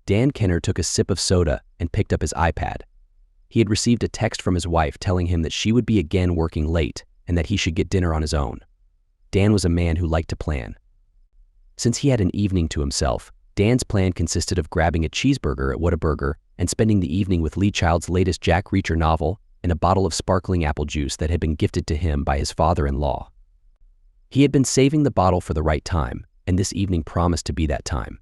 Dan Kenner took a sip of soda and picked up his iPad. He had received a text from his wife telling him that she would be again working late and that he should get dinner on his own. Dan was a man who liked to plan. Since he had an evening to himself, Dan's plan consisted of grabbing a cheeseburger at Whataburger and spending the evening with Lee Child's latest Jack Reacher novel and a bottle of sparkling apple juice that had been gifted to him by his father-in-law. He had been saving the bottle for the right time, and this evening promised to be that time.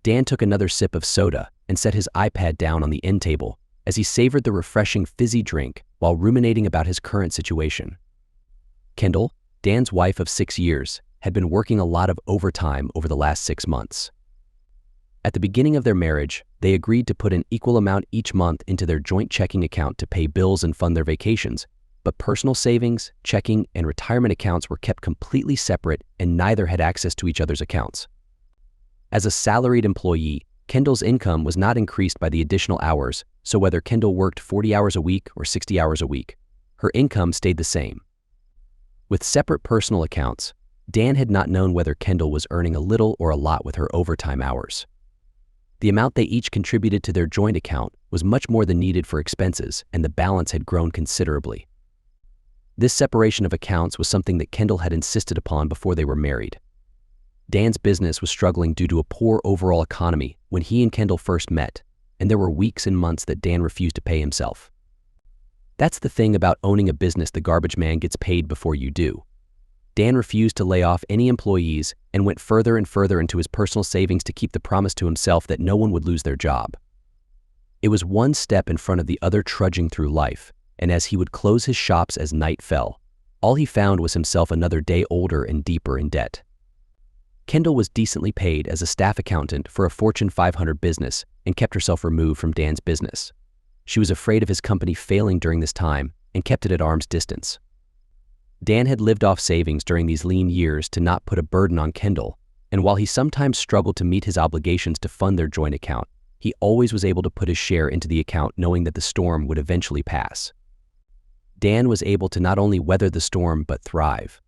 Dan took another sip of soda and set his iPad down on the end table as he savored the refreshing fizzy drink while ruminating about his current situation. Kendall, Dan's wife of 6 years, had been working a lot of overtime over the last 6 months. At the beginning of their marriage, they agreed to put an equal amount each month into their joint checking account to pay bills and fund their vacations, but personal savings, checking, and retirement accounts were kept completely separate and neither had access to each other's accounts. As a salaried employee, Kendall's income was not increased by the additional hours, so whether Kendall worked 40 hours a week or 60 hours a week, her income stayed the same. With separate personal accounts, Dan had not known whether Kendall was earning a little or a lot with her overtime hours. The amount they each contributed to their joint account was much more than needed for expenses, and the balance had grown considerably. This separation of accounts was something that Kendall had insisted upon before they were married. Dan's business was struggling due to a poor overall economy when he and Kendall first met, and there were weeks and months that Dan refused to pay himself. That's the thing about owning a business: the garbage man gets paid before you do. Dan refused to lay off any employees and went further and further into his personal savings to keep the promise to himself that no one would lose their job. It was one step in front of the other trudging through life, and as he would close his shops as night fell, all he found was himself another day older and deeper in debt. Kendall was decently paid as a staff accountant for a Fortune 500 business and kept herself removed from Dan's business. She was afraid of his company failing during this time and kept it at arm's distance. Dan had lived off savings during these lean years to not put a burden on Kendall, and while he sometimes struggled to meet his obligations to fund their joint account, he always was able to put his share into the account knowing that the storm would eventually pass. Dan was able to not only weather the storm but thrive.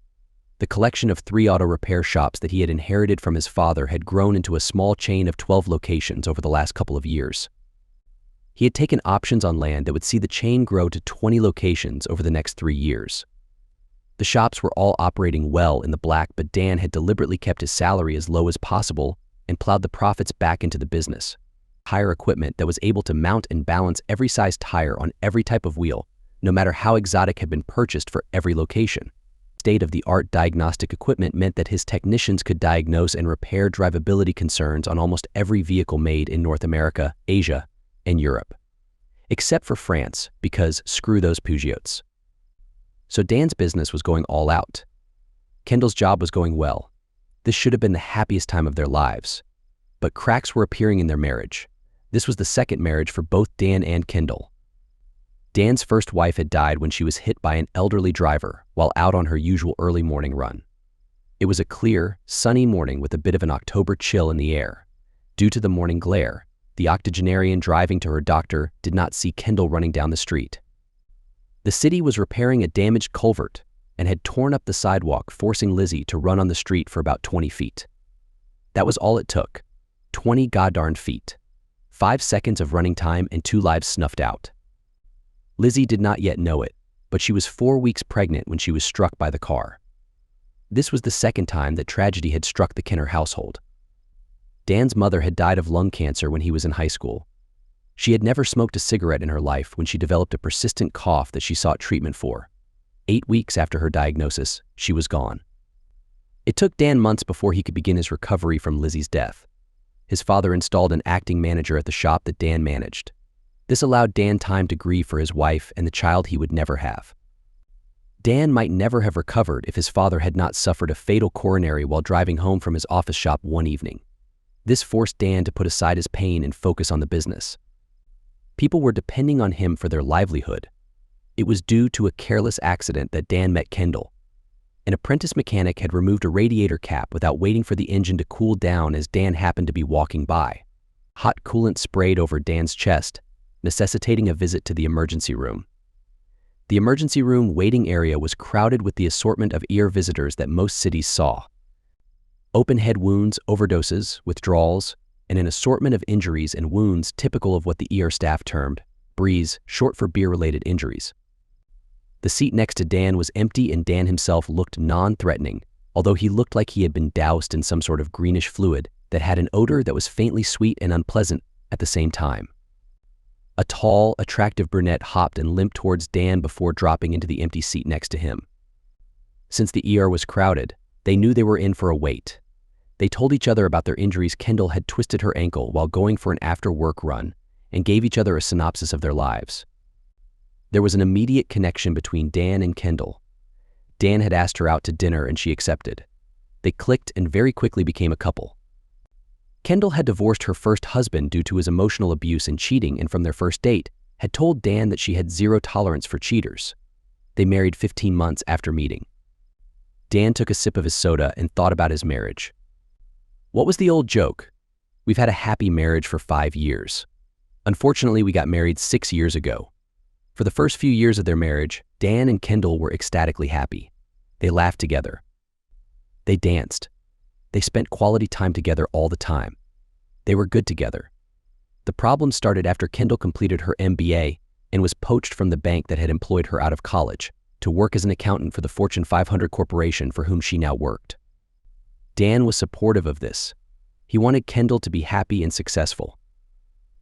The collection of 3 auto repair shops that he had inherited from his father had grown into a small chain of 12 locations over the last couple of years. He had taken options on land that would see the chain grow to 20 locations over the next 3 years. The shops were all operating well in the black, but Dan had deliberately kept his salary as low as possible and plowed the profits back into the business. Hire equipment that was able to mount and balance every size tire on every type of wheel, no matter how exotic, had been purchased for every location. State-of-the-art diagnostic equipment meant that his technicians could diagnose and repair drivability concerns on almost every vehicle made in North America, Asia, and Europe. Except for France, because screw those Peugeots. So Dan's business was going all out. Kendall's job was going well. This should have been the happiest time of their lives. But cracks were appearing in their marriage. This was the second marriage for both Dan and Kendall. Dan's first wife had died when she was hit by an elderly driver while out on her usual early morning run. It was a clear, sunny morning with a bit of an October chill in the air. Due to the morning glare, the octogenarian driving to her doctor did not see Kendall running down the street. The city was repairing a damaged culvert and had torn up the sidewalk, forcing Lizzie to run on the street for about 20 feet. That was all it took. 20 goddarn feet. 5 seconds of running time and 2 lives snuffed out. Lizzie did not yet know it, but she was 4 weeks pregnant when she was struck by the car. This was the second time that tragedy had struck the Kenner household. Dan's mother had died of lung cancer when he was in high school. She had never smoked a cigarette in her life when she developed a persistent cough that she sought treatment for. 8 weeks after her diagnosis, she was gone. It took Dan months before he could begin his recovery from Lizzie's death. His father installed an acting manager at the shop that Dan managed. This allowed Dan time to grieve for his wife and the child he would never have. Dan might never have recovered if his father had not suffered a fatal coronary while driving home from his office shop one evening. This forced Dan to put aside his pain and focus on the business. People were depending on him for their livelihood. It was due to a careless accident that Dan met Kendall. An apprentice mechanic had removed a radiator cap without waiting for the engine to cool down as Dan happened to be walking by. Hot coolant sprayed over Dan's chest, necessitating a visit to the emergency room. The emergency room waiting area was crowded with the assortment of ER visitors that most cities saw. Open head wounds, overdoses, withdrawals, and an assortment of injuries and wounds typical of what the ER staff termed BREEZE, short for beer-related injuries. The seat next to Dan was empty and Dan himself looked non-threatening, although he looked like he had been doused in some sort of greenish fluid that had an odor that was faintly sweet and unpleasant at the same time. A tall, attractive brunette hopped and limped towards Dan before dropping into the empty seat next to him. Since the ER was crowded, they knew they were in for a wait. They told each other about their injuries. Kendall had twisted her ankle while going for an after-work run and gave each other a synopsis of their lives. There was an immediate connection between Dan and Kendall. Dan had asked her out to dinner and she accepted. They clicked and very quickly became a couple. Kendall had divorced her first husband due to his emotional abuse and cheating, and from their first date, had told Dan that she had zero tolerance for cheaters. They married 15 months after meeting. Dan took a sip of his soda and thought about his marriage. What was the old joke? We've had a happy marriage for 5 years. Unfortunately, we got married 6 years ago. For the first few years of their marriage, Dan and Kendall were ecstatically happy. They laughed together. They danced. They spent quality time together all the time. They were good together. The problem started after Kendall completed her MBA and was poached from the bank that had employed her out of college to work as an accountant for the Fortune 500 corporation for whom she now worked. Dan was supportive of this. He wanted Kendall to be happy and successful.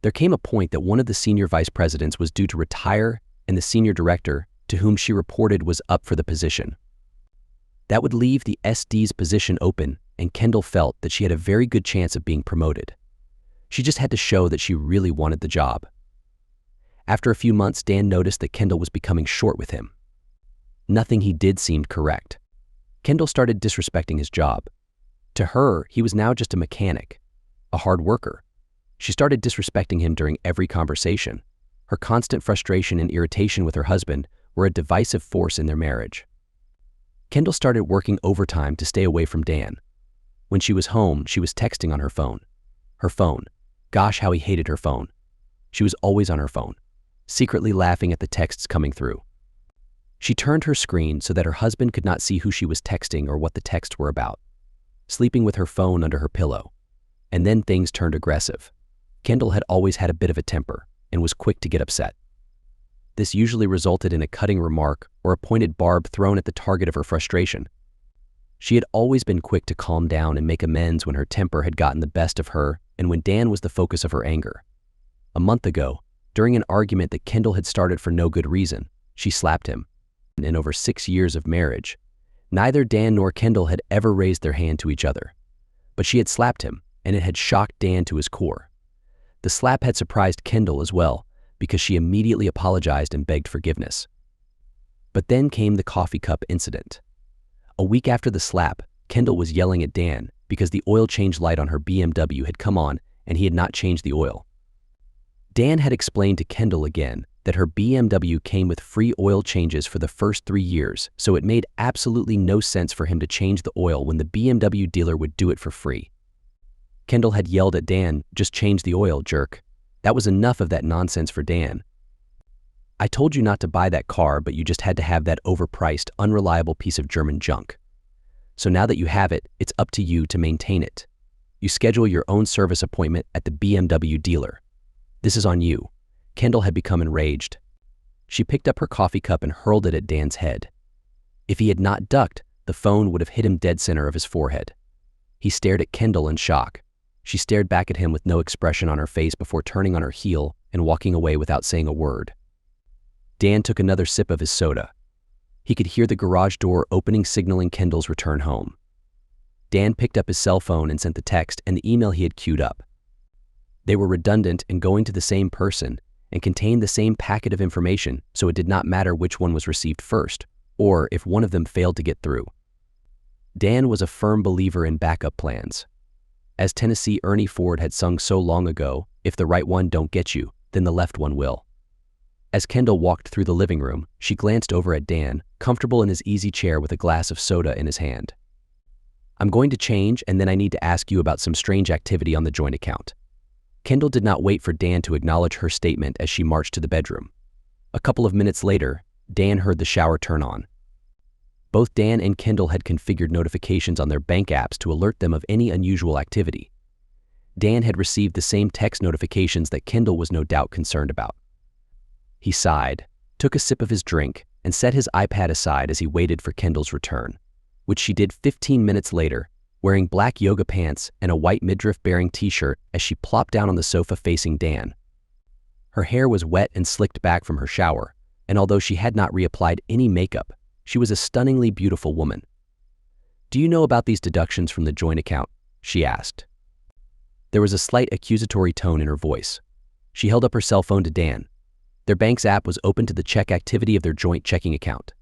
There came a point that one of the senior vice presidents was due to retire and the senior director, to whom she reported, was up for the position. That would leave the SD's position open, and Kendall felt that she had a very good chance of being promoted. She just had to show that she really wanted the job. After a few months, Dan noticed that Kendall was becoming short with him. Nothing he did seemed correct. Kendall started disrespecting his job. To her, he was now just a mechanic, a hard worker. She started disrespecting him during every conversation. Her constant frustration and irritation with her husband were a divisive force in their marriage. Kendall started working overtime to stay away from Dan. When she was home, she was texting on her phone. Her phone. Gosh, how he hated her phone. She was always on her phone, secretly laughing at the texts coming through. She turned her screen so that her husband could not see who she was texting or what the texts were about, sleeping with her phone under her pillow. And then things turned aggressive. Kendall had always had a bit of a temper and was quick to get upset. This usually resulted in a cutting remark or a pointed barb thrown at the target of her frustration. She had always been quick to calm down and make amends when her temper had gotten the best of her and when Dan was the focus of her anger. A month ago, during an argument that Kendall had started for no good reason, she slapped him. In over 6 years of marriage, neither Dan nor Kendall had ever raised their hand to each other. But she had slapped him, and it had shocked Dan to his core. The slap had surprised Kendall as well, because she immediately apologized and begged forgiveness. But then came the coffee cup incident. A week after the slap, Kendall was yelling at Dan because the oil change light on her BMW had come on and he had not changed the oil. Dan had explained to Kendall again that her BMW came with free oil changes for the first 3 years, so it made absolutely no sense for him to change the oil when the BMW dealer would do it for free. Kendall had yelled at Dan, "Just change the oil, jerk." That was enough of that nonsense for Dan. "I told you not to buy that car, but you just had to have that overpriced, unreliable piece of German junk. So now that you have it, it's up to you to maintain it. You schedule your own service appointment at the BMW dealer. This is on you." Kendall had become enraged. She picked up her coffee cup and hurled it at Dan's head. If he had not ducked, the phone would have hit him dead center of his forehead. He stared at Kendall in shock. She stared back at him with no expression on her face before turning on her heel and walking away without saying a word. Dan took another sip of his soda. He could hear the garage door opening, signaling Kendall's return home. Dan picked up his cell phone and sent the text and the email he had queued up. They were redundant and going to the same person and contained the same packet of information, so it did not matter which one was received first, or if one of them failed to get through. Dan was a firm believer in backup plans. As Tennessee Ernie Ford had sung so long ago, "If the right one don't get you, then the left one will." As Kendall walked through the living room, she glanced over at Dan, comfortable in his easy chair with a glass of soda in his hand. "I'm going to change, and then I need to ask you about some strange activity on the joint account." Kendall did not wait for Dan to acknowledge her statement as she marched to the bedroom. A couple of minutes later, Dan heard the shower turn on. Both Dan and Kendall had configured notifications on their bank apps to alert them of any unusual activity. Dan had received the same text notifications that Kendall was no doubt concerned about. He sighed, took a sip of his drink, and set his iPad aside as he waited for Kendall's return, which she did 15 minutes later, wearing black yoga pants and a white midriff-bearing t-shirt as she plopped down on the sofa facing Dan. Her hair was wet and slicked back from her shower, and although she had not reapplied any makeup, she was a stunningly beautiful woman. "Do you know about these deductions from the joint account?" she asked. There was a slight accusatory tone in her voice. She held up her cell phone to Dan. Their bank's app was open to the check activity of their joint checking account.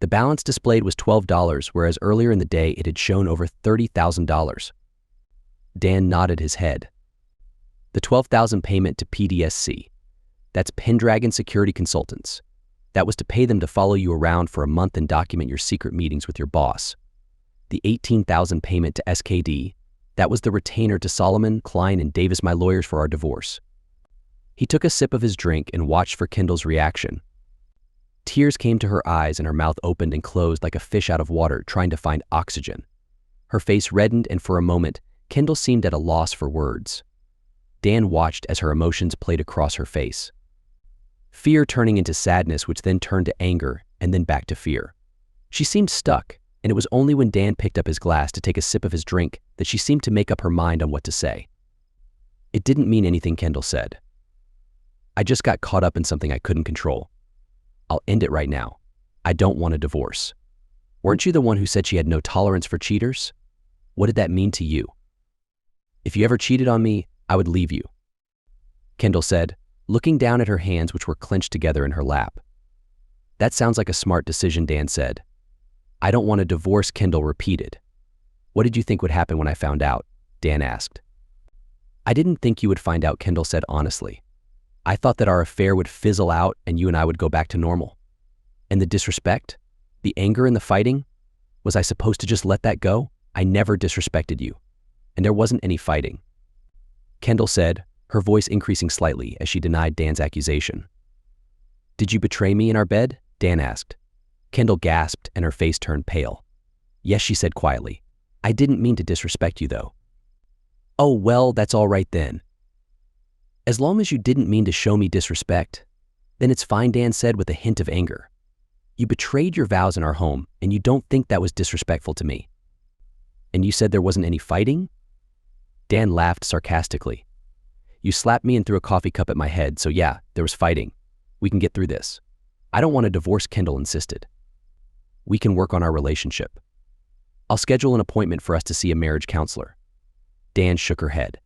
The balance displayed was $12, whereas earlier in the day it had shown over $30,000. Dan nodded his head. The $12,000 payment to PDSC. That's Pendragon Security Consultants. That was to pay them to follow you around for a month and document your secret meetings with your boss. The $18,000 payment to SKD. That was the retainer to Solomon, Klein, and Davis, my lawyers, for our divorce. He took a sip of his drink and watched for Kendall's reaction. Tears came to her eyes and her mouth opened and closed like a fish out of water trying to find oxygen. Her face reddened and for a moment, Kendall seemed at a loss for words. Dan watched as her emotions played across her face. Fear turning into sadness, which then turned to anger and then back to fear. She seemed stuck, and it was only when Dan picked up his glass to take a sip of his drink that she seemed to make up her mind on what to say. "It didn't mean anything," Kendall said. "I just got caught up in something I couldn't control. I'll end it right now. I don't want a divorce. Weren't you the one who said she had no tolerance for cheaters? What did that mean to you? If you ever cheated on me, I would leave you," Kendall said, looking down at her hands which were clenched together in her lap. "That sounds like a smart decision," Dan said. "I don't want a divorce," Kendall repeated. "What did you think would happen when I found out?" Dan asked. "I didn't think you would find out," Kendall said honestly. "I thought that our affair would fizzle out and you and I would go back to normal. And the disrespect? The anger and the fighting? Was I supposed to just let that go? I never disrespected you. And there wasn't any fighting," Kendall said, her voice increasing slightly as she denied Dan's accusation. "Did you betray me in our bed?" Dan asked. Kendall gasped and her face turned pale. "Yes," she said quietly. "I didn't mean to disrespect you, though." "Oh, well, that's all right then. As long as you didn't mean to show me disrespect, then it's fine," Dan said with a hint of anger. "You betrayed your vows in our home, and you don't think that was disrespectful to me. And you said there wasn't any fighting?" Dan laughed sarcastically. "You slapped me and threw a coffee cup at my head, so yeah, there was fighting. We can get through this. I don't want a divorce," Kendall insisted. "We can work on our relationship. I'll schedule an appointment for us to see a marriage counselor." Dan shook her head.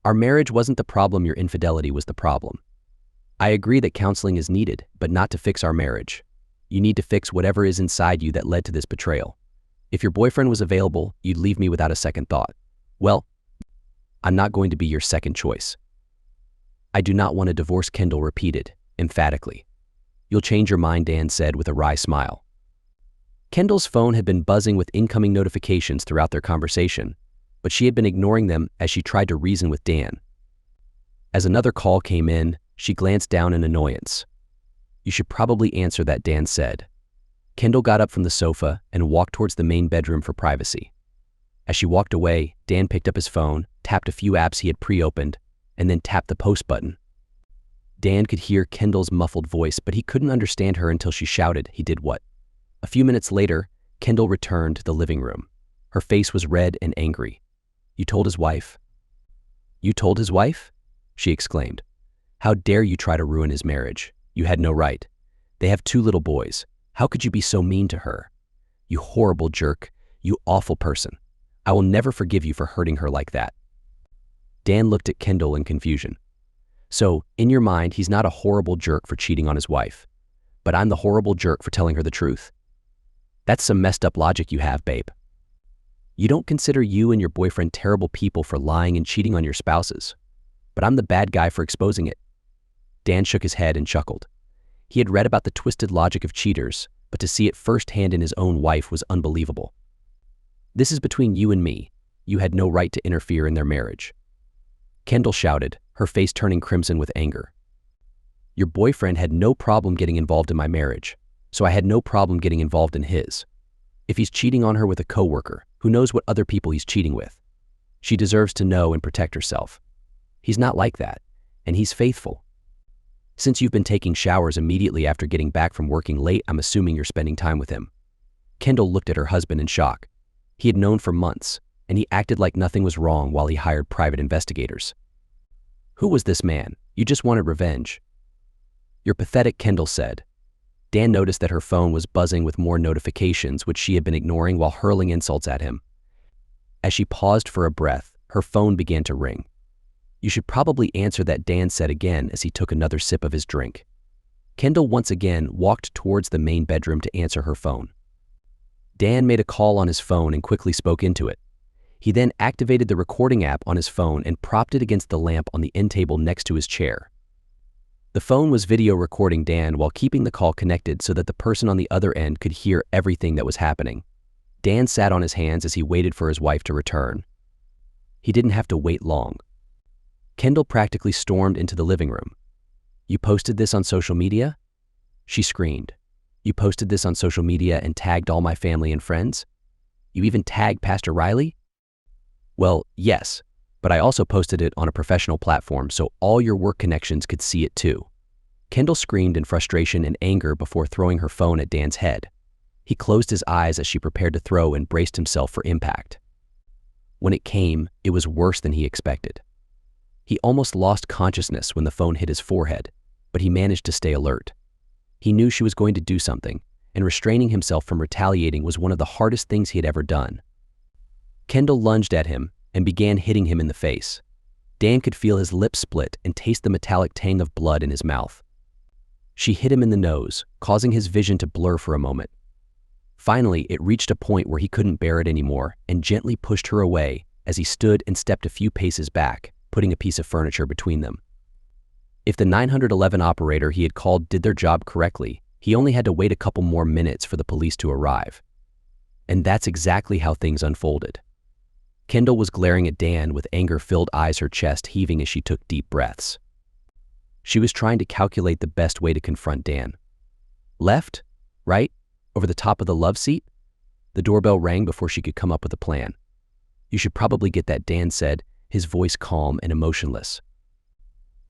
"Our marriage wasn't the problem, your infidelity was the problem. I agree that counseling is needed, but not to fix our marriage. You need to fix whatever is inside you that led to this betrayal. If your boyfriend was available, you'd leave me without a second thought. Well, I'm not going to be your second choice." "I do not want a divorce," Kendall repeated, emphatically. "You'll change your mind," Dan said with a wry smile. Kendall's phone had been buzzing with incoming notifications throughout their conversation, but she had been ignoring them as she tried to reason with Dan. As another call came in, she glanced down in annoyance. "You should probably answer that," Dan said. Kendall got up from the sofa and walked towards the main bedroom for privacy. As she walked away, Dan picked up his phone, tapped a few apps he had pre-opened, and then tapped the post button. Dan could hear Kendall's muffled voice, but he couldn't understand her until she shouted, "He did what?" A few minutes later, Kendall returned to the living room. Her face was red and angry. "You told his wife?" "You told his wife?" she exclaimed. "How dare you try to ruin his marriage? You had no right. They have 2 little boys. How could you be so mean to her? You horrible jerk. You awful person. I will never forgive you for hurting her like that." Dan looked at Kendall in confusion. "So, in your mind, he's not a horrible jerk for cheating on his wife, but I'm the horrible jerk for telling her the truth. That's some messed up logic you have, babe. You don't consider you and your boyfriend terrible people for lying and cheating on your spouses, but I'm the bad guy for exposing it." Dan shook his head and chuckled. He had read about the twisted logic of cheaters, but to see it firsthand in his own wife was unbelievable. "This is between you and me. You had no right to interfere in their marriage." Kendall shouted, her face turning crimson with anger. "Your boyfriend had no problem getting involved in my marriage, so I had no problem getting involved in his. If he's cheating on her with a coworker, who knows what other people he's cheating with? She deserves to know and protect herself. He's not like that, and he's faithful. Since you've been taking showers immediately after getting back from working late, I'm assuming you're spending time with him." Kendall looked at her husband in shock. He had known for months, and he acted like nothing was wrong while he hired private investigators. "Who was this man? You just wanted revenge." "You're pathetic," Kendall said. Dan noticed that her phone was buzzing with more notifications which she had been ignoring while hurling insults at him. As she paused for a breath, her phone began to ring. "You should probably answer that," Dan said again as he took another sip of his drink. Kendall once again walked towards the main bedroom to answer her phone. Dan made a call on his phone and quickly spoke into it. He then activated the recording app on his phone and propped it against the lamp on the end table next to his chair. The phone was video recording Dan while keeping the call connected so that the person on the other end could hear everything that was happening. Dan sat on his hands as he waited for his wife to return. He didn't have to wait long. Kendall practically stormed into the living room. "You posted this on social media?" She screamed. "You posted this on social media and tagged all my family and friends? You even tagged Pastor Riley?" "Well, yes, but I also posted it on a professional platform so all your work connections could see it too." Kendall screamed in frustration and anger before throwing her phone at Dan's head. He closed his eyes as she prepared to throw and braced himself for impact. When it came, it was worse than he expected. He almost lost consciousness when the phone hit his forehead, but he managed to stay alert. He knew she was going to do something, and restraining himself from retaliating was one of the hardest things he had ever done. Kendall lunged at him and began hitting him in the face. Dan could feel his lips split and taste the metallic tang of blood in his mouth. She hit him in the nose, causing his vision to blur for a moment. Finally, it reached a point where he couldn't bear it anymore and gently pushed her away as he stood and stepped a few paces back, putting a piece of furniture between them. If the 911 operator he had called did their job correctly, he only had to wait a couple more minutes for the police to arrive. And that's exactly how things unfolded. Kendall was glaring at Dan with anger-filled eyes, her chest heaving as she took deep breaths. She was trying to calculate the best way to confront Dan. Left? Right? Over the top of the love seat? The doorbell rang before she could come up with a plan. "You should probably get that," Dan said, his voice calm and emotionless.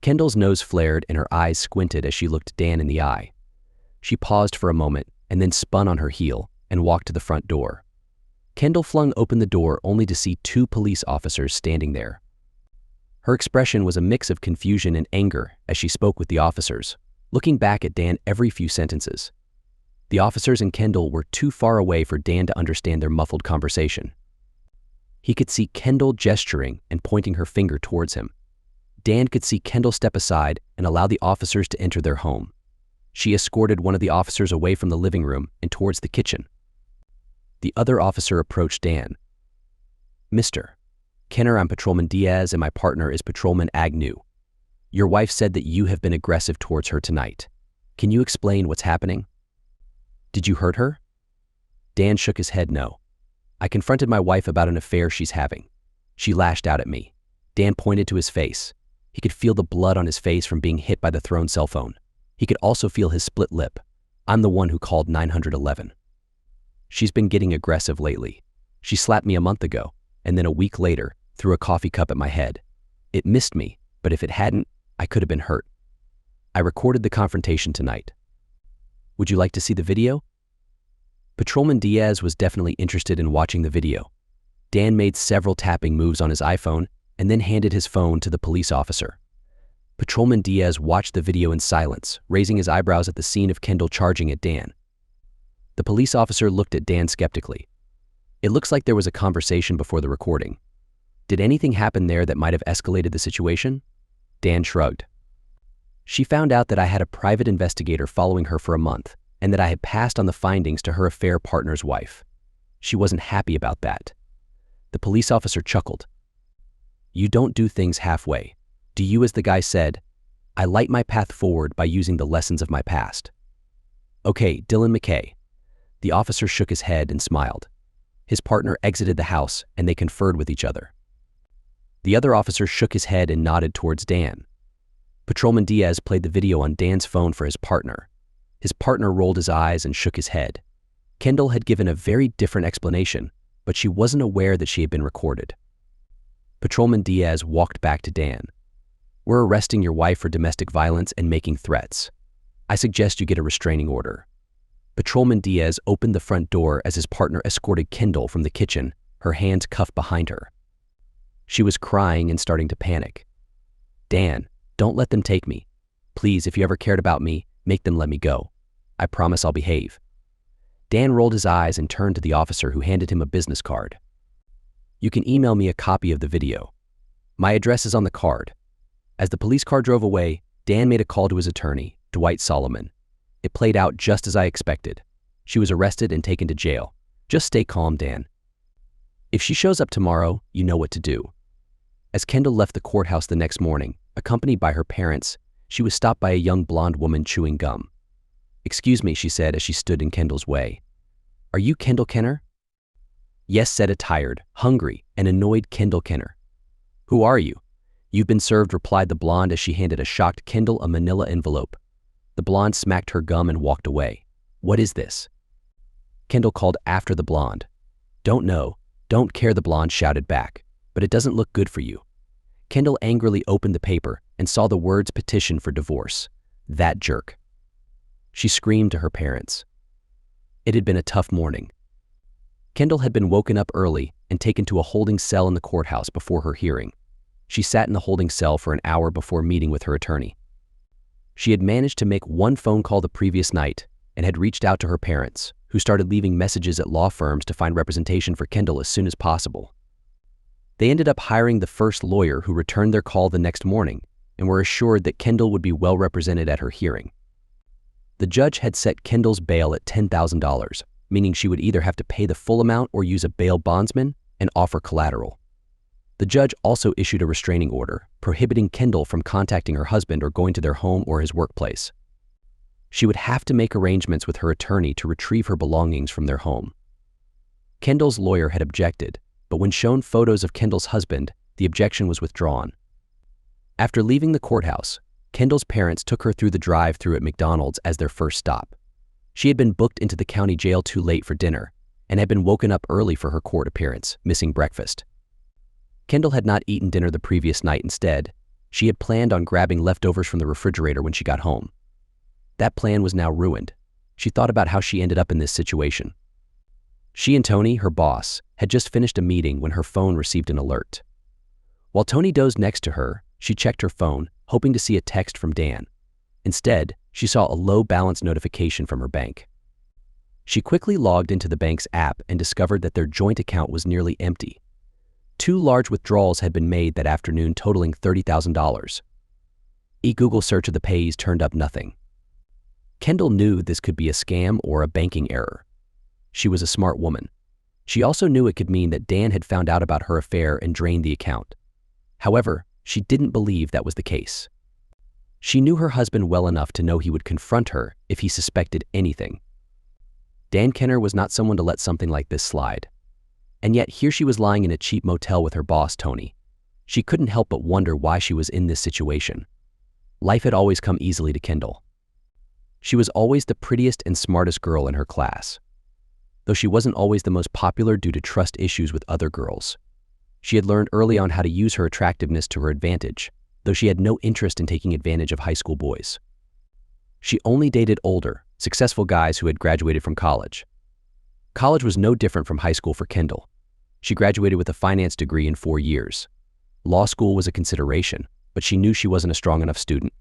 Kendall's nose flared and her eyes squinted as she looked Dan in the eye. She paused for a moment and then spun on her heel and walked to the front door. Kendall flung open the door only to see 2 police officers standing there. Her expression was a mix of confusion and anger as she spoke with the officers, looking back at Dan every few sentences. The officers and Kendall were too far away for Dan to understand their muffled conversation. He could see Kendall gesturing and pointing her finger towards him. Dan could see Kendall step aside and allow the officers to enter their home. She escorted one of the officers away from the living room and towards the kitchen. The other officer approached Dan. "Mr. Kenner, I'm Patrolman Diaz and my partner is Patrolman Agnew. Your wife said that you have been aggressive towards her tonight. Can you explain what's happening?" "Did you hurt her?" Dan shook his head no. "I confronted my wife about an affair she's having. She lashed out at me." Dan pointed to his face. He could feel the blood on his face from being hit by the thrown cell phone. He could also feel his split lip. "I'm the one who called 911. She's been getting aggressive lately. She slapped me a month ago, and then a week later, threw a coffee cup at my head. It missed me, but if it hadn't, I could have been hurt. I recorded the confrontation tonight. Would you like to see the video?" Patrolman Diaz was definitely interested in watching the video. Dan made several tapping moves on his iPhone and then handed his phone to the police officer. Patrolman Diaz watched the video in silence, raising his eyebrows at the scene of Kendall charging at Dan. The police officer looked at Dan skeptically. "It looks like there was a conversation before the recording. Did anything happen there that might have escalated the situation?" Dan shrugged. "She found out that I had a private investigator following her for a month and that I had passed on the findings to her affair partner's wife. She wasn't happy about that." The police officer chuckled. "You don't do things halfway. Do you, as the guy said, I light my path forward by using the lessons of my past." "Okay, Dylan McKay." The officer shook his head and smiled. His partner exited the house and they conferred with each other. The other officer shook his head and nodded towards Dan. Patrolman Diaz played the video on Dan's phone for his partner. His partner rolled his eyes and shook his head. Kendall had given a very different explanation, but she wasn't aware that she had been recorded. Patrolman Diaz walked back to Dan. "We're arresting your wife for domestic violence and making threats. I suggest you get a restraining order." Patrolman Diaz opened the front door as his partner escorted Kendall from the kitchen, her hands cuffed behind her. She was crying and starting to panic. "Dan, don't let them take me. Please, if you ever cared about me, make them let me go. I promise I'll behave." Dan rolled his eyes and turned to the officer, who handed him a business card. "You can email me a copy of the video. My address is on the card." As the police car drove away, Dan made a call to his attorney, Dwight Solomon. It played out just as I expected. She was arrested and taken to jail. Just stay calm, Dan. If she shows up tomorrow, you know what to do. As Kendall left the courthouse the next morning, accompanied by her parents, she was stopped by a young blonde woman chewing gum. "Excuse me," she said as she stood in Kendall's way. "Are you Kendall Kenner?" "Yes," said a tired, hungry, and annoyed Kendall Kenner. "Who are you?" "You've been served," replied the blonde as she handed a shocked Kendall a manila envelope. The blonde smacked her gum and walked away. "What is this?" Kendall called after the blonde. "Don't know, don't care," the blonde shouted back. "But it doesn't look good for you." Kendall angrily opened the paper and saw the words "petition for divorce." That jerk. She screamed to her parents. It had been a tough morning. Kendall had been woken up early and taken to a holding cell in the courthouse before her hearing. She sat in the holding cell for an hour before meeting with her attorney. She had managed to make one phone call the previous night and had reached out to her parents, who started leaving messages at law firms to find representation for Kendall as soon as possible. They ended up hiring the first lawyer, who returned their call the next morning and were assured that Kendall would be well represented at her hearing. The judge had set Kendall's bail at $10,000, meaning she would either have to pay the full amount or use a bail bondsman and offer collateral. The judge also issued a restraining order, prohibiting Kendall from contacting her husband or going to their home or his workplace. She would have to make arrangements with her attorney to retrieve her belongings from their home. Kendall's lawyer had objected, but when shown photos of Kendall's husband, the objection was withdrawn. After leaving the courthouse, Kendall's parents took her through the drive-thru at McDonald's as their first stop. She had been booked into the county jail too late for dinner and had been woken up early for her court appearance, missing breakfast. Kendall had not eaten dinner the previous night. Instead, she had planned on grabbing leftovers from the refrigerator when she got home. That plan was now ruined. She thought about how she ended up in this situation. She and Tony, her boss, had just finished a meeting when her phone received an alert. While Tony dozed next to her, she checked her phone, hoping to see a text from Dan. Instead, she saw a low balance notification from her bank. She quickly logged into the bank's app and discovered that their joint account was nearly empty. 2 large withdrawals had been made that afternoon, totaling $30,000. A Google search of the pays turned up nothing. Kendall knew this could be a scam or a banking error. She was a smart woman. She also knew it could mean that Dan had found out about her affair and drained the account. However, she didn't believe that was the case. She knew her husband well enough to know he would confront her if he suspected anything. Dan Kenner was not someone to let something like this slide. And yet here she was lying in a cheap motel with her boss, Tony. She couldn't help but wonder why she was in this situation. Life had always come easily to Kendall. She was always the prettiest and smartest girl in her class, though she wasn't always the most popular due to trust issues with other girls. She had learned early on how to use her attractiveness to her advantage, though she had no interest in taking advantage of high school boys. She only dated older, successful guys who had graduated from college. College was no different from high school for Kendall. She graduated with a finance degree in 4 years. Law school was a consideration, but she knew she wasn't a strong enough student.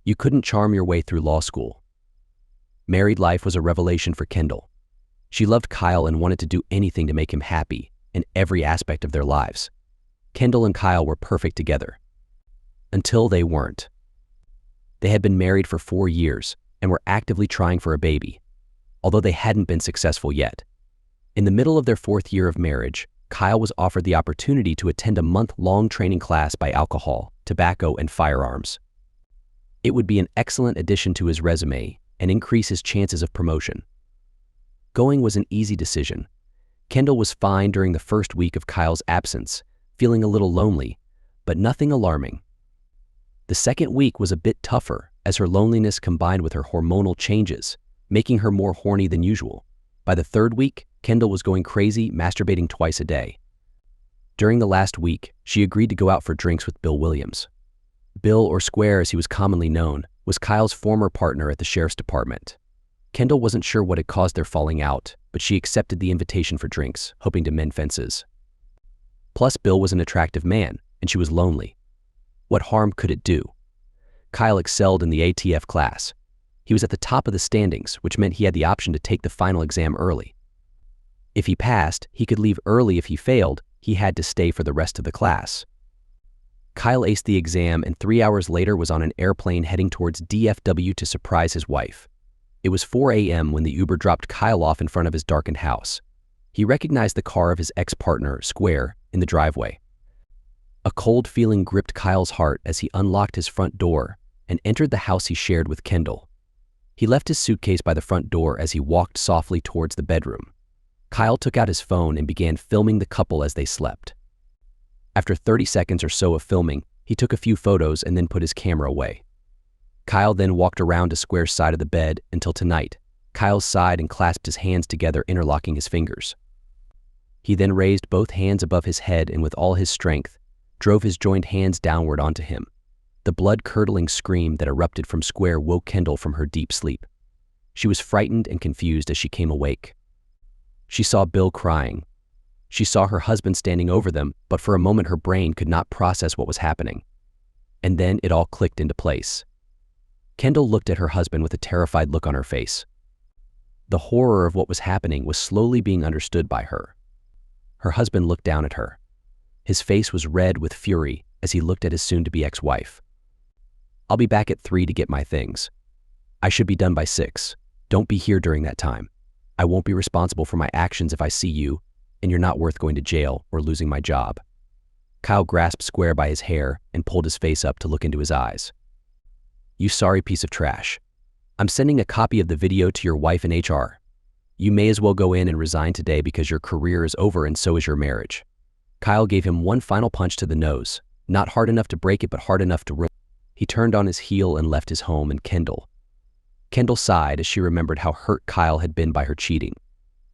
You couldn't charm your way through law school. Married life was a revelation for Kendall. She loved Kyle and wanted to do anything to make him happy in every aspect of their lives. Kendall and Kyle were perfect together. Until they weren't. They had been married for 4 years and were actively trying for a baby, although they hadn't been successful yet. In the middle of their 4th year of marriage, Kyle was offered the opportunity to attend a month-long training class by alcohol, tobacco, and firearms. It would be an excellent addition to his resume and increase his chances of promotion. Going was an easy decision. Kendall was fine during the first week of Kyle's absence, feeling a little lonely, but nothing alarming. The second week was a bit tougher as her loneliness combined with her hormonal changes, making her more horny than usual. By the 3rd week, Kendall was going crazy, masturbating twice a day. During the last week, she agreed to go out for drinks with Bill Williams. Bill, or Square as he was commonly known, was Kyle's former partner at the sheriff's department. Kendall wasn't sure what had caused their falling out, but she accepted the invitation for drinks, hoping to mend fences. Plus, Bill was an attractive man, and she was lonely. What harm could it do? Kyle excelled in the ATF class. He was at the top of the standings, which meant he had the option to take the final exam early. If he passed, he could leave early. If he failed, he had to stay for the rest of the class. Kyle aced the exam and 3 hours later was on an airplane heading towards DFW to surprise his wife. It was 4 a.m. when the Uber dropped Kyle off in front of his darkened house. He recognized the car of his ex-partner, Square, in the driveway. A cold feeling gripped Kyle's heart as he unlocked his front door and entered the house he shared with Kendall. He left his suitcase by the front door as he walked softly towards the bedroom. Kyle took out his phone and began filming the couple as they slept. After 30 seconds or so of filming, he took a few photos and then put his camera away. Kyle then walked around to Square's side of the bed until tonight. Kyle sighed and clasped his hands together, interlocking his fingers. He then raised both hands above his head and with all his strength, drove his joined hands downward onto him. The blood-curdling scream that erupted from Square woke Kendall from her deep sleep. She was frightened and confused as she came awake. She saw Bill crying. She saw her husband standing over them, but for a moment her brain could not process what was happening. And then it all clicked into place. Kendall looked at her husband with a terrified look on her face. The horror of what was happening was slowly being understood by her. Her husband looked down at her. His face was red with fury as he looked at his soon-to-be ex-wife. "I'll be back at 3 to get my things. I should be done by 6. Don't be here during that time. I won't be responsible for my actions if I see you, and you're not worth going to jail or losing my job." Kyle grasped Square by his hair and pulled his face up to look into his eyes. "You sorry piece of trash. I'm sending a copy of the video to your wife and HR. You may as well go in and resign today because your career is over and so is your marriage." Kyle gave him one final punch to the nose, not hard enough to break it but hard enough to ruin. He turned on his heel and left his home and Kendall. Kendall sighed as she remembered how hurt Kyle had been by her cheating.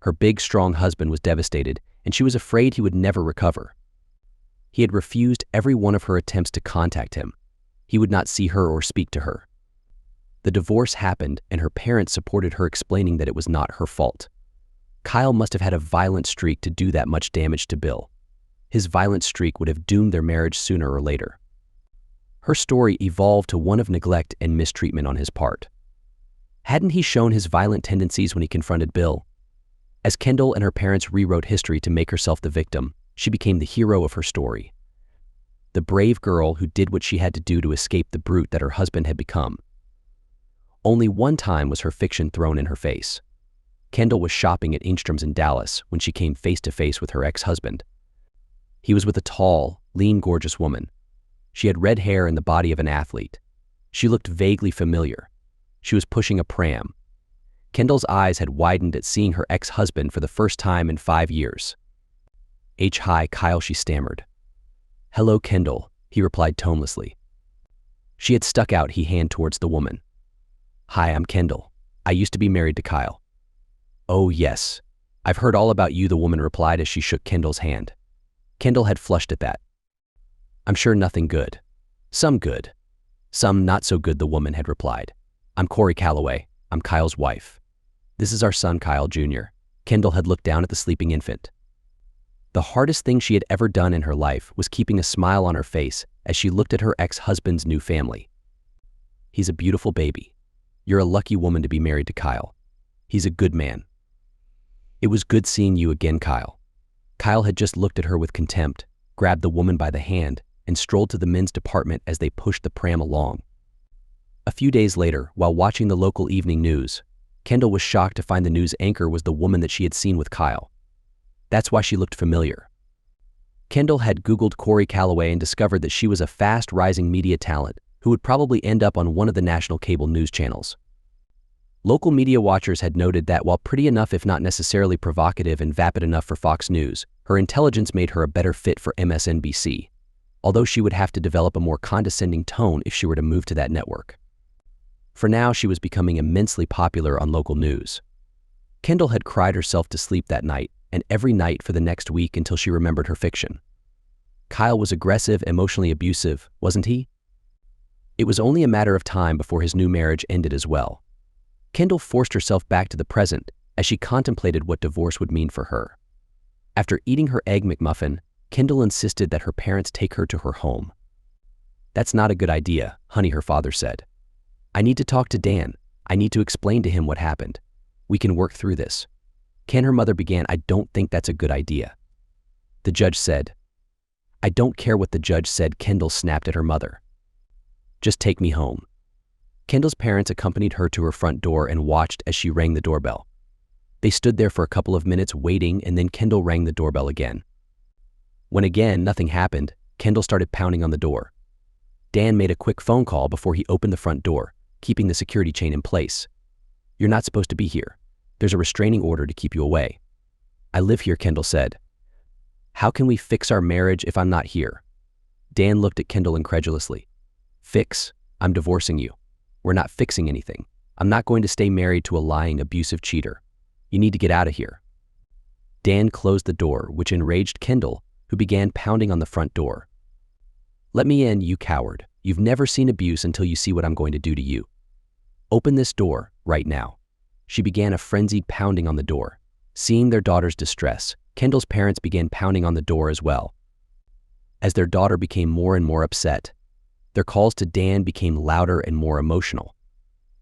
Her big, strong husband was devastated, and she was afraid he would never recover. He had refused every one of her attempts to contact him. He would not see her or speak to her. The divorce happened, and her parents supported her, explaining that it was not her fault. Kyle must have had a violent streak to do that much damage to Bill. His violent streak would have doomed their marriage sooner or later. Her story evolved to one of neglect and mistreatment on his part. Hadn't he shown his violent tendencies when he confronted Bill? As Kendall and her parents rewrote history to make herself the victim, she became the hero of her story. The brave girl who did what she had to do to escape the brute that her husband had become. Only one time was her fiction thrown in her face. Kendall was shopping at Ingstrom's in Dallas when she came face to face with her ex-husband. He was with a tall, lean, gorgeous woman. She had red hair and the body of an athlete. She looked vaguely familiar. She was pushing a pram. Kendall's eyes had widened at seeing her ex-husband for the first time in 5 years. "Hi, Kyle," she stammered. "Hello, Kendall," he replied tonelessly. She had stuck out his hand towards the woman. "Hi, I'm Kendall. I used to be married to Kyle." "Oh, yes. I've heard all about you," the woman replied as she shook Kendall's hand. Kendall had flushed at that. "I'm sure nothing good. Some good. Some not so good," the woman had replied. "I'm Corey Calloway. I'm Kyle's wife. This is our son, Kyle Jr." Kendall had looked down at the sleeping infant. The hardest thing she had ever done in her life was keeping a smile on her face as she looked at her ex-husband's new family. "He's a beautiful baby. You're a lucky woman to be married to Kyle. He's a good man." "It was good seeing you again, Kyle." Kyle had just looked at her with contempt, grabbed the woman by the hand, and strolled to the men's department as they pushed the pram along. A few days later, while watching the local evening news, Kendall was shocked to find the news anchor was the woman that she had seen with Kyle. That's why she looked familiar. Kendall had Googled Corey Calloway and discovered that she was a fast-rising media talent who would probably end up on one of the national cable news channels. Local media watchers had noted that while pretty enough if not necessarily provocative and vapid enough for Fox News, her intelligence made her a better fit for MSNBC, although she would have to develop a more condescending tone if she were to move to that network. For now, she was becoming immensely popular on local news. Kendall had cried herself to sleep that night and every night for the next week until she remembered her fiction. Kyle was aggressive, emotionally abusive, wasn't he? It was only a matter of time before his new marriage ended as well. Kendall forced herself back to the present as she contemplated what divorce would mean for her. After eating her Egg McMuffin, Kendall insisted that her parents take her to her home. "That's not a good idea, honey," her father said. "I need to talk to Dan. I need to explain to him what happened. We can work through this." Ken, her mother, began. "I don't think that's a good idea." The judge said. "I don't care what the judge said," Kendall snapped at her mother. "Just take me home." Kendall's parents accompanied her to her front door and watched as she rang the doorbell. They stood there for a couple of minutes waiting, and then Kendall rang the doorbell again. When again nothing happened, Kendall started pounding on the door. Dan made a quick phone call before he opened the front door, keeping the security chain in place. "You're not supposed to be here. There's a restraining order to keep you away." "I live here," Kendall said. "How can we fix our marriage if I'm not here?" Dan looked at Kendall incredulously. "Fix? I'm divorcing you. We're not fixing anything. I'm not going to stay married to a lying, abusive cheater. You need to get out of here." Dan closed the door, which enraged Kendall, who began pounding on the front door. "Let me in, you coward. You've never seen abuse until you see what I'm going to do to you. Open this door, right now." She began a frenzied pounding on the door. Seeing their daughter's distress, Kendall's parents began pounding on the door as well. As their daughter became more and more upset, their calls to Dan became louder and more emotional.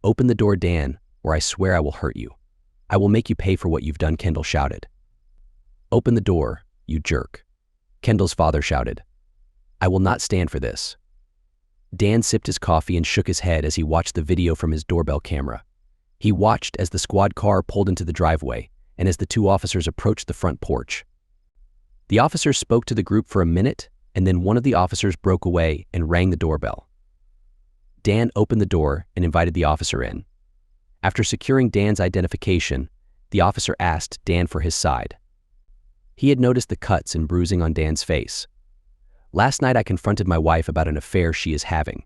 "Open the door, Dan, or I swear I will hurt you. I will make you pay for what you've done," Kendall shouted. "Open the door, you jerk," Kendall's father shouted. "I will not stand for this." Dan sipped his coffee and shook his head as he watched the video from his doorbell camera. He watched as the squad car pulled into the driveway and as the two officers approached the front porch. The officers spoke to the group for a minute, and then one of the officers broke away and rang the doorbell. Dan opened the door and invited the officer in. After securing Dan's identification, the officer asked Dan for his side. He had noticed the cuts and bruising on Dan's face. "Last night I confronted my wife about an affair she is having.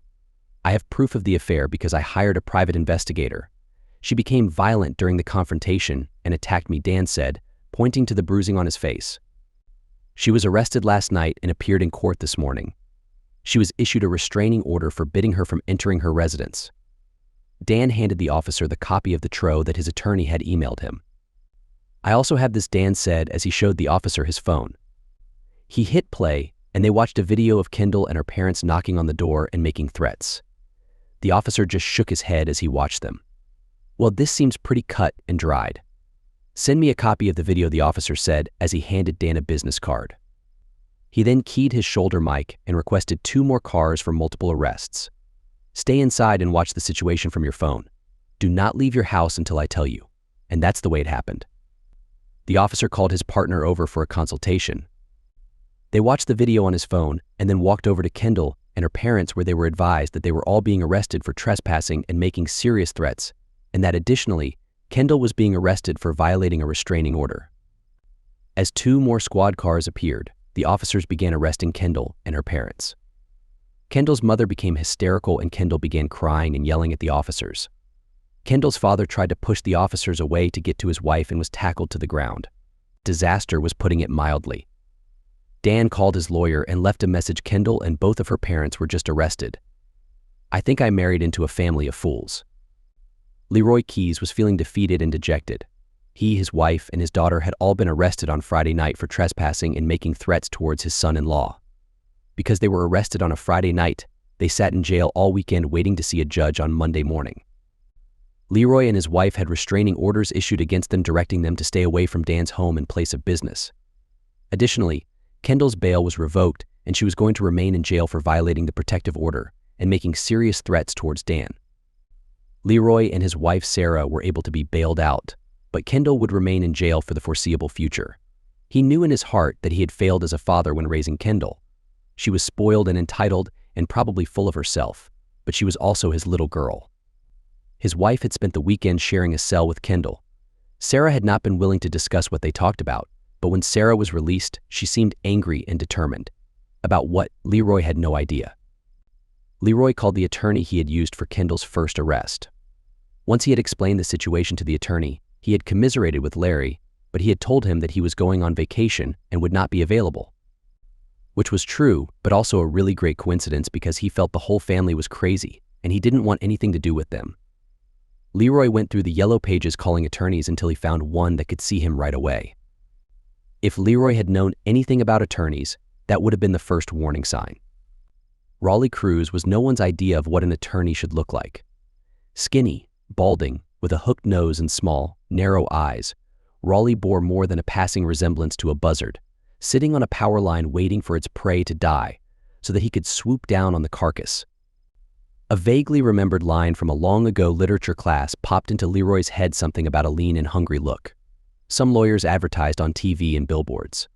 I have proof of the affair because I hired a private investigator. She became violent during the confrontation and attacked me," Dan said, pointing to the bruising on his face. "She was arrested last night and appeared in court this morning. She was issued a restraining order forbidding her from entering her residence." Dan handed the officer the copy of the TRO that his attorney had emailed him. "I also have this," Dan said as he showed the officer his phone. He hit play, and they watched a video of Kendall and her parents knocking on the door and making threats. The officer just shook his head as he watched them. "Well, this seems pretty cut and dried." "Send me a copy of the video," the officer said as he handed Dan a business card. He then keyed his shoulder mic and requested 2 more cars for multiple arrests. "Stay inside and watch the situation from your phone. Do not leave your house until I tell you." And that's the way it happened. The officer called his partner over for a consultation. They watched the video on his phone and then walked over to Kendall and her parents, where they were advised that they were all being arrested for trespassing and making serious threats, and that additionally, Kendall was being arrested for violating a restraining order. As 2 more squad cars appeared, the officers began arresting Kendall and her parents. Kendall's mother became hysterical and Kendall began crying and yelling at the officers. Kendall's father tried to push the officers away to get to his wife and was tackled to the ground. Disaster was putting it mildly. Dan called his lawyer and left a message. Kendall and both of her parents were just arrested. "I think I married into a family of fools." Leroy Keys was feeling defeated and dejected. He, his wife, and his daughter had all been arrested on Friday night for trespassing and making threats towards his son-in-law. Because they were arrested on a Friday night, they sat in jail all weekend waiting to see a judge on Monday morning. Leroy and his wife had restraining orders issued against them, directing them to stay away from Dan's home and place of business. Additionally, Kendall's bail was revoked and she was going to remain in jail for violating the protective order and making serious threats towards Dan. Leroy and his wife Sarah were able to be bailed out, but Kendall would remain in jail for the foreseeable future. He knew in his heart that he had failed as a father when raising Kendall. She was spoiled and entitled and probably full of herself, but she was also his little girl. His wife had spent the weekend sharing a cell with Kendall. Sarah had not been willing to discuss what they talked about, but when Sarah was released, she seemed angry and determined. About what, Leroy had no idea. Leroy called the attorney he had used for Kendall's first arrest. Once he had explained the situation to the attorney, he had commiserated with Larry, but he had told him that he was going on vacation and would not be available. which was true, but also a really great coincidence because he felt the whole family was crazy and he didn't want anything to do with them. Leroy went through the yellow pages calling attorneys until he found one that could see him right away. If Leroy had known anything about attorneys, that would have been the first warning sign. Raleigh Cruz was no one's idea of what an attorney should look like. Skinny, balding, with a hooked nose and small, narrow eyes, Raleigh bore more than a passing resemblance to a buzzard, sitting on a power line waiting for its prey to die so that he could swoop down on the carcass. A vaguely remembered line from a long-ago literature class popped into Leroy's head, something about a lean and hungry look. Some lawyers advertised on TV and billboards.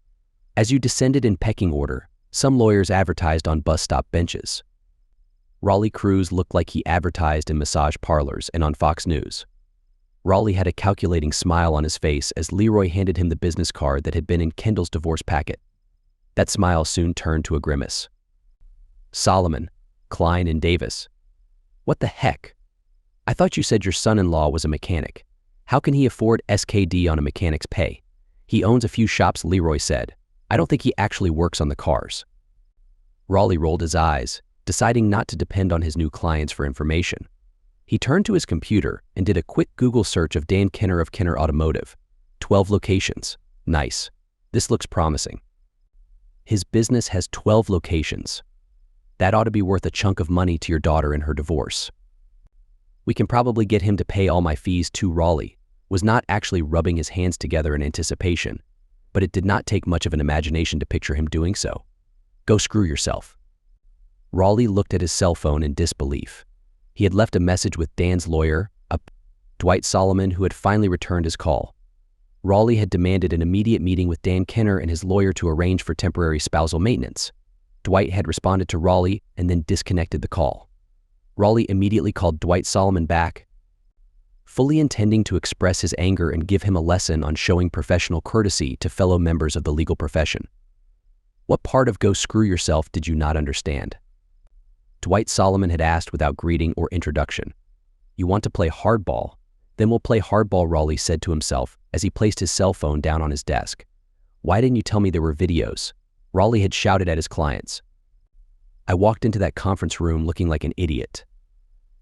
As you descended in pecking order, some lawyers advertised on bus stop benches. Raleigh Cruz looked like he advertised in massage parlors and on Fox News. Raleigh had a calculating smile on his face as Leroy handed him the business card that had been in Kendall's divorce packet. That smile soon turned to a grimace. Solomon, Klein and Davis. What the heck? I thought you said your son-in-law was a mechanic. How can he afford SKD on a mechanic's pay? He owns a few shops, Leroy said. I don't think he actually works on the cars. Raleigh rolled his eyes, deciding not to depend on his new clients for information. He turned to his computer and did a quick Google search of Dan Kenner of Kenner Automotive. 12 locations. Nice. This looks promising. His business has 12 locations. That ought to be worth a chunk of money to your daughter in her divorce. We can probably get him to pay all my fees too. Raleigh was not actually rubbing his hands together in anticipation, but it did not take much of an imagination to picture him doing so. Go screw yourself. Raleigh looked at his cell phone in disbelief. He had left a message with Dan's lawyer, Dwight Solomon, who had finally returned his call. Raleigh had demanded an immediate meeting with Dan Kenner and his lawyer to arrange for temporary spousal maintenance. Dwight had responded to Raleigh and then disconnected the call. Raleigh immediately called Dwight Solomon back, fully intending to express his anger and give him a lesson on showing professional courtesy to fellow members of the legal profession. What part of go screw yourself did you not understand? Dwight Solomon had asked without greeting or introduction. You want to play hardball? Then we'll play hardball, Raleigh said to himself as he placed his cell phone down on his desk. Why didn't you tell me there were videos? Raleigh had shouted at his clients. I walked into that conference room looking like an idiot.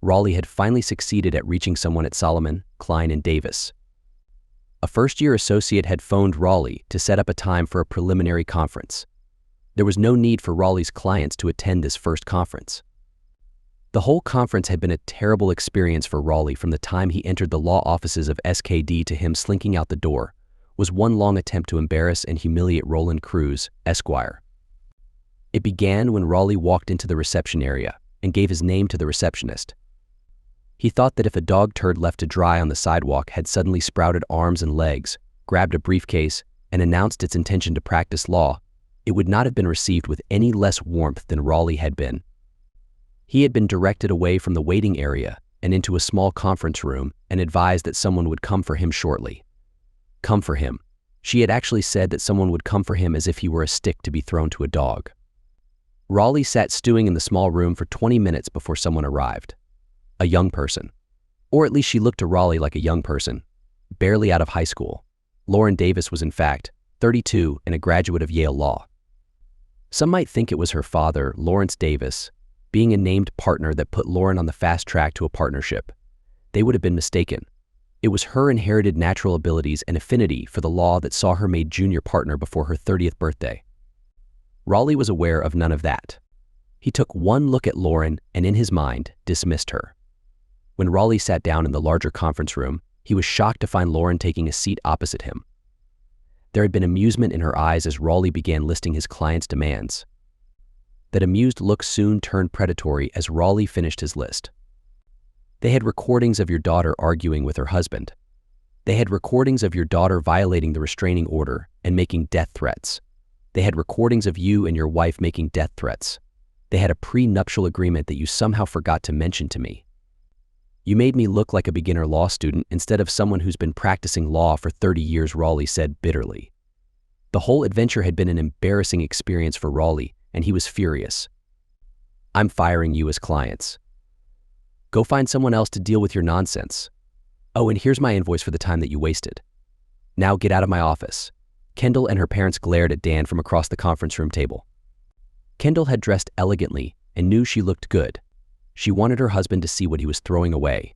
Raleigh had finally succeeded at reaching someone at Solomon, Klein and Davis. A first-year associate had phoned Raleigh to set up a time for a preliminary conference. There was no need for Raleigh's clients to attend this first conference. The whole conference had been a terrible experience for Raleigh from the time he entered the law offices of SKD to him slinking out the door was one long attempt to embarrass and humiliate Roland Cruz, Esquire. It began when Raleigh walked into the reception area and gave his name to the receptionist. He thought that if a dog turd left to dry on the sidewalk had suddenly sprouted arms and legs, grabbed a briefcase, and announced its intention to practice law, it would not have been received with any less warmth than Raleigh had been. He had been directed away from the waiting area and into a small conference room and advised that someone would come for him shortly. Come for him. She had actually said that someone would come for him as if he were a stick to be thrown to a dog. Raleigh sat stewing in the small room for 20 minutes before someone arrived. A young person. Or at least she looked to Raleigh like a young person, barely out of high school. Lauren Davis was in fact 32 and a graduate of Yale Law. Some might think it was her father, Lawrence Davis, being a named partner that put Lauren on the fast track to a partnership. They would have been mistaken. It was her inherited natural abilities and affinity for the law that saw her made junior partner before her 30th birthday. Raleigh was aware of none of that. He took one look at Lauren and in his mind dismissed her. When Raleigh sat down in the larger conference room, he was shocked to find Lauren taking a seat opposite him. There had been amusement in her eyes as Raleigh began listing his client's demands. That amused look soon turned predatory as Raleigh finished his list. They had recordings of your daughter arguing with her husband. They had recordings of your daughter violating the restraining order and making death threats. They had recordings of you and your wife making death threats. They had a pre-nuptial agreement that you somehow forgot to mention to me. You made me look like a beginner law student instead of someone who's been practicing law for 30 years, Raleigh said bitterly. The whole adventure had been an embarrassing experience for Raleigh, and he was furious. I'm firing you as clients. Go find someone else to deal with your nonsense. Oh, and here's my invoice for the time that you wasted. Now get out of my office. Kendall and her parents glared at Dan from across the conference room table. Kendall had dressed elegantly and knew she looked good. She wanted her husband to see what he was throwing away.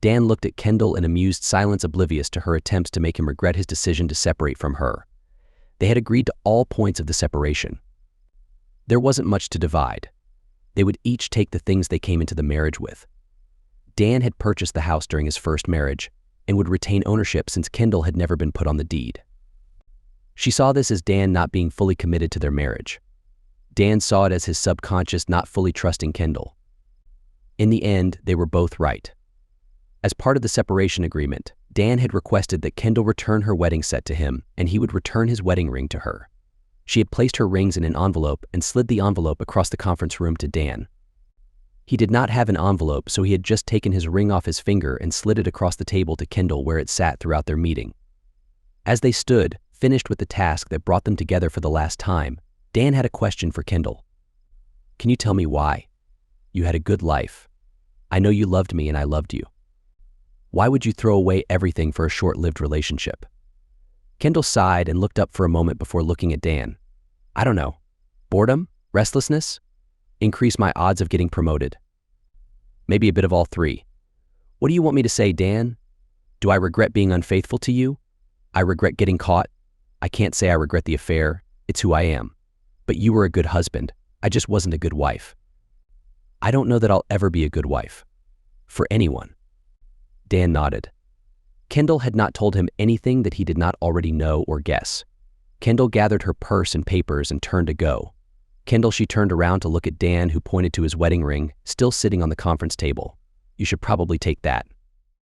Dan looked at Kendall in amused silence, oblivious to her attempts to make him regret his decision to separate from her. They had agreed to all points of the separation. There wasn't much to divide. They would each take the things they came into the marriage with. Dan had purchased the house during his first marriage and would retain ownership since Kendall had never been put on the deed. She saw this as Dan not being fully committed to their marriage. Dan saw it as his subconscious not fully trusting Kendall. In the end, they were both right. As part of the separation agreement, Dan had requested that Kendall return her wedding set to him and he would return his wedding ring to her. She had placed her rings in an envelope and slid the envelope across the conference room to Dan. He did not have an envelope, so he had just taken his ring off his finger and slid it across the table to Kendall where it sat throughout their meeting. As they stood, finished with the task that brought them together for the last time, Dan had a question for Kendall. "Can you tell me why? You had a good life. I know you loved me and I loved you. Why would you throw away everything for a short-lived relationship?" Kendall sighed and looked up for a moment before looking at Dan. "I don't know. Boredom? Restlessness? Increase my odds of getting promoted. Maybe a bit of all three. What do you want me to say, Dan? Do I regret being unfaithful to you? I regret getting caught? I can't say I regret the affair. It's who I am. But you were a good husband. I just wasn't a good wife. I don't know that I'll ever be a good wife. For anyone." Dan nodded. Kendall had not told him anything that he did not already know or guess. Kendall gathered her purse and papers and turned to go. Kendall, she turned around to look at Dan, who pointed to his wedding ring, still sitting on the conference table. "You should probably take that."